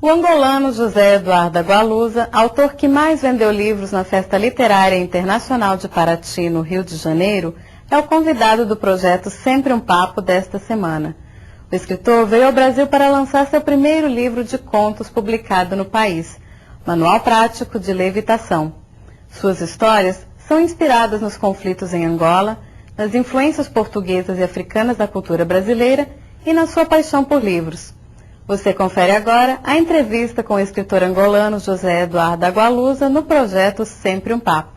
O angolano José Eduardo Agualusa, autor que mais vendeu livros na Festa Literária Internacional de Paraty, no Rio de Janeiro, é o convidado do projeto Sempre um Papo desta semana. O escritor veio ao Brasil para lançar seu primeiro livro de contos publicado no país, Manual Prático de Levitação. Suas histórias são inspiradas nos conflitos em Angola, nas influências portuguesas e africanas da cultura brasileira e na sua paixão por livros. Você confere agora a entrevista com o escritor angolano José Eduardo Agualusa no projeto Sempre um Papo.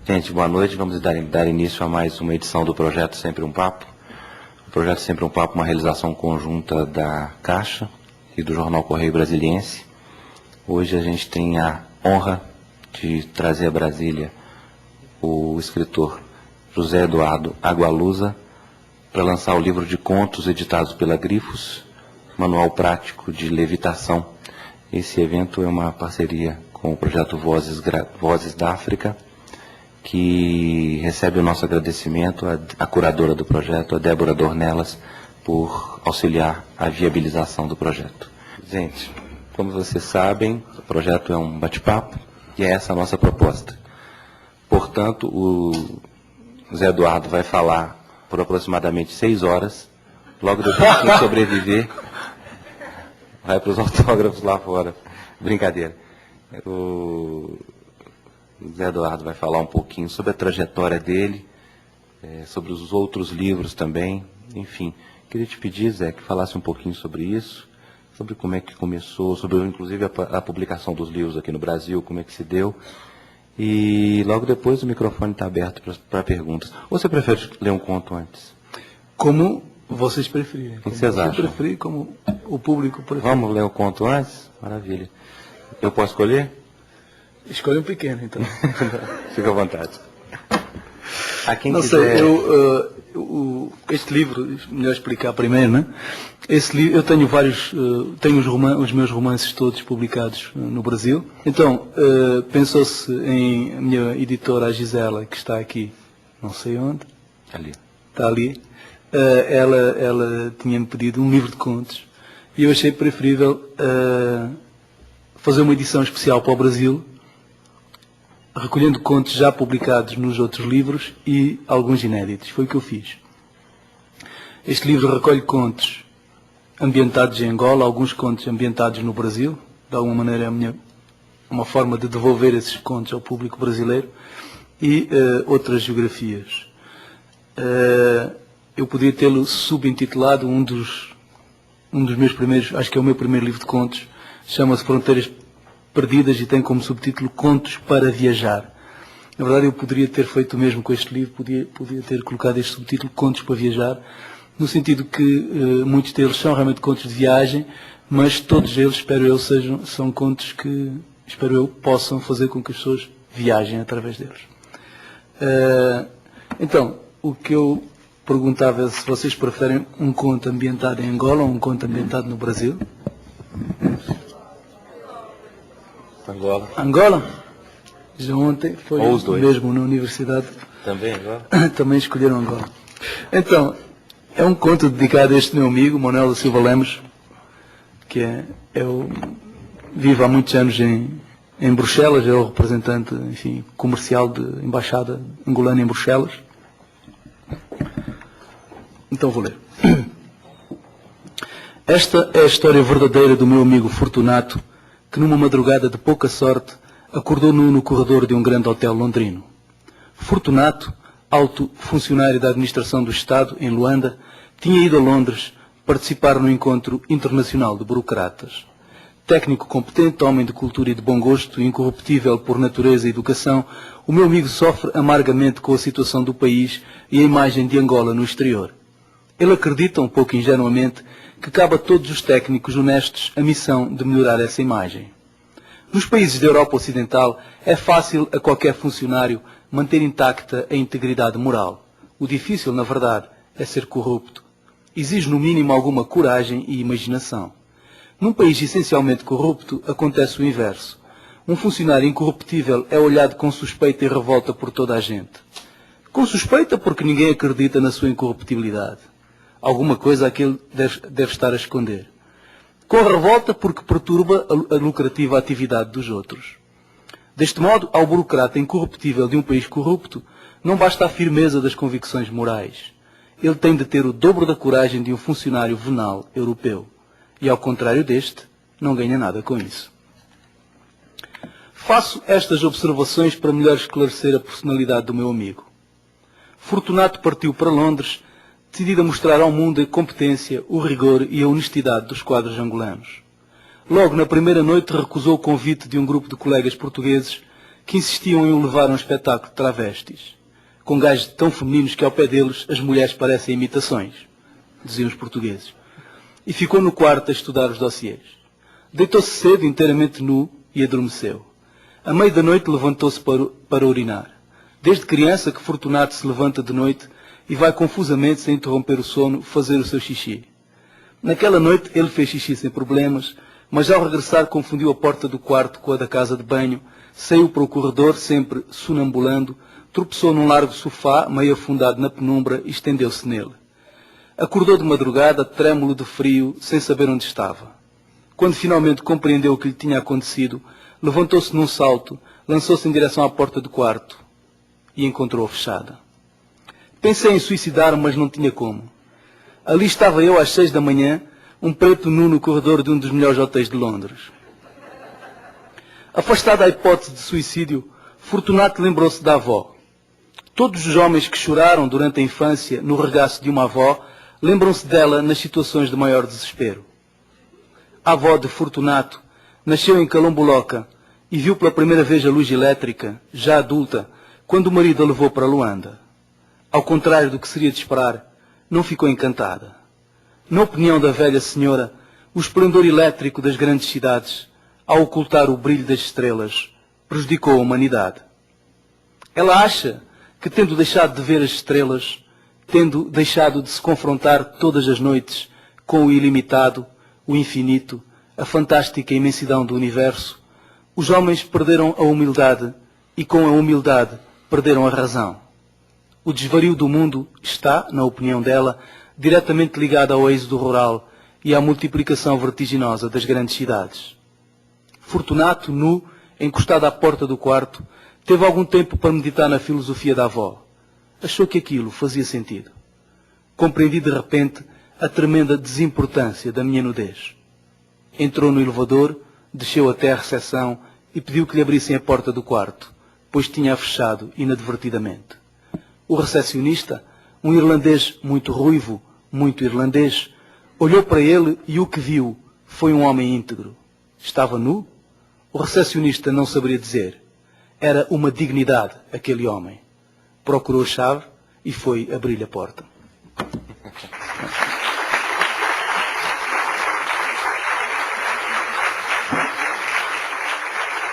Gente, boa noite. Vamos dar início a mais uma edição do projeto Sempre um Papo. O projeto Sempre um Papo é uma realização conjunta da Caixa e do Jornal Correio Brasiliense. Hoje a gente tem a honra de trazer a Brasília o escritor José Eduardo Agualusa para lançar o livro de contos editados pela Grifos, Manual Prático de Levitação. Esse evento é uma parceria com o projeto Vozes da África, que recebe o nosso agradecimento à curadora do projeto, a Débora Dornelas, por auxiliar a viabilização do projeto. Gente, como vocês sabem, o projeto é um bate-papo e é essa a nossa proposta. Portanto, o Zé Eduardo vai falar por aproximadamente 6 horas, logo depois que sobreviver, vai para os autógrafos lá fora. Brincadeira. O Zé Eduardo vai falar um pouquinho sobre a trajetória dele, sobre os outros livros também. Enfim, queria te pedir, Zé, que falasse um pouquinho sobre isso, sobre como é que começou, sobre inclusive a publicação dos livros aqui no Brasil, como é que se deu. E logo depois o microfone está aberto para perguntas. Ou você prefere ler um conto antes? Como vocês preferirem. O que vocês acham? Eu preferi, como o público prefere. Vamos ler o conto antes? Maravilha. Eu posso escolher? Escolhe um pequeno, então. Fica à vontade. A quem não quiser... sei, este livro, melhor explicar primeiro, né? Esse livro, eu tenho vários, tenho os meus romances todos publicados no Brasil. Então, pensou-se em a minha editora, a Gisela, que está aqui, não sei onde. Ali. Está ali. Ela tinha-me pedido um livro de contos e eu achei preferível fazer uma edição especial para o Brasil, recolhendo contos já publicados nos outros livros e alguns inéditos. Foi o que eu fiz. Este livro recolhe contos ambientados em Angola, alguns contos ambientados no Brasil. De alguma maneira é uma forma de devolver esses contos ao público brasileiro, e outras geografias. Eu podia tê-lo subintitulado um dos meus primeiros, acho que é o meu primeiro livro de contos, chama-se Fronteiras Perdidas e tem como subtítulo Contos para Viajar. Na verdade, eu poderia ter feito o mesmo com este livro, podia ter colocado este subtítulo Contos para Viajar, no sentido que muitos deles são realmente contos de viagem, mas todos eles, espero eu, são contos que, espero eu, possam fazer com que as pessoas viajem através deles. Então, o que eu perguntava é se vocês preferem um conto ambientado em Angola ou um conto ambientado no Brasil. Angola. Angola? Já ontem foi mesmo na universidade. Também Angola? Também escolheram Angola. Então, é um conto dedicado a este meu amigo, Manuel da Silva Lemos, que vive há muitos anos em Bruxelas, é o representante, enfim, comercial de embaixada angolana em Bruxelas. Então vou ler. Esta é a história verdadeira do meu amigo Fortunato, que numa madrugada de pouca sorte acordou nu no corredor de um grande hotel londrino. Fortunato, alto funcionário da administração do Estado em Luanda, tinha ido a Londres participar no encontro internacional de burocratas. Técnico competente, homem de cultura e de bom gosto, incorruptível por natureza e educação, o meu amigo sofre amargamente com a situação do país e a imagem de Angola no exterior. Ele acredita, um pouco ingenuamente, que cabe a todos os técnicos honestos a missão de melhorar essa imagem. Nos países da Europa Ocidental é fácil a qualquer funcionário manter intacta a integridade moral. O difícil, na verdade, é ser corrupto. Exige no mínimo alguma coragem e imaginação. Num país essencialmente corrupto, acontece o inverso. Um funcionário incorruptível é olhado com suspeita e revolta por toda a gente. Com suspeita porque ninguém acredita na sua incorruptibilidade. Alguma coisa aquele deve estar a esconder. com revolta porque perturba a lucrativa atividade dos outros. Deste modo, ao burocrata incorruptível de um país corrupto, não basta a firmeza das convicções morais. Ele tem de ter o dobro da coragem de um funcionário venal europeu. E, ao contrário deste, não ganha nada com isso. Faço estas observações para melhor esclarecer a personalidade do meu amigo. Fortunato partiu para Londres, decidido a mostrar ao mundo a competência, o rigor e a honestidade dos quadros angolanos. Logo na primeira noite recusou o convite de um grupo de colegas portugueses que insistiam em o levar a um espetáculo de travestis, com gajos tão femininos que ao pé deles as mulheres parecem imitações, diziam os portugueses. E ficou no quarto a estudar os dossiês. Deitou-se cedo, inteiramente nu, e adormeceu. À meia da noite levantou-se para urinar. Desde criança que Fortunato se levanta de noite e vai confusamente, sem interromper o sono, fazer o seu xixi. Naquela noite ele fez xixi sem problemas, mas ao regressar confundiu a porta do quarto com a da casa de banho, saiu para o corredor, sempre sonambulando, tropeçou num largo sofá, meio afundado na penumbra, e estendeu-se nele. Acordou de madrugada, trêmulo de frio, sem saber onde estava. Quando finalmente compreendeu o que lhe tinha acontecido, levantou-se num salto, lançou-se em direção à porta do quarto e encontrou-a fechada. Pensei em suicidar, mas não tinha como. Ali estava eu às 6 da manhã, um preto nu no corredor de um dos melhores hotéis de Londres. Afastada a hipótese de suicídio, Fortunato lembrou-se da avó. Todos os homens que choraram durante a infância no regaço de uma avó lembram-se dela nas situações de maior desespero. A avó de Fortunato nasceu em Calamboloca e viu pela primeira vez a luz elétrica, já adulta, quando o marido a levou para Luanda. Ao contrário do que seria de esperar, não ficou encantada. Na opinião da velha senhora, o esplendor elétrico das grandes cidades, ao ocultar o brilho das estrelas, prejudicou a humanidade. Ela acha que, tendo deixado de ver as estrelas, tendo deixado de se confrontar todas as noites com o ilimitado, o infinito, a fantástica imensidão do universo, os homens perderam a humildade e, com a humildade, perderam a razão. O desvario do mundo está, na opinião dela, diretamente ligado ao êxodo rural e à multiplicação vertiginosa das grandes cidades. Fortunato, nu, encostado à porta do quarto, teve algum tempo para meditar na filosofia da avó. Achou que aquilo fazia sentido. Compreendi de repente a tremenda desimportância da minha nudez. Entrou no elevador, desceu até à recepção e pediu que lhe abrissem a porta do quarto, pois tinha-a fechado inadvertidamente. O recepcionista, um irlandês muito ruivo, muito irlandês, olhou para ele e o que viu foi um homem íntegro. Estava nu? O recepcionista não saberia dizer. Era uma dignidade, aquele homem. Procurou a chave e foi abrir-lhe a porta.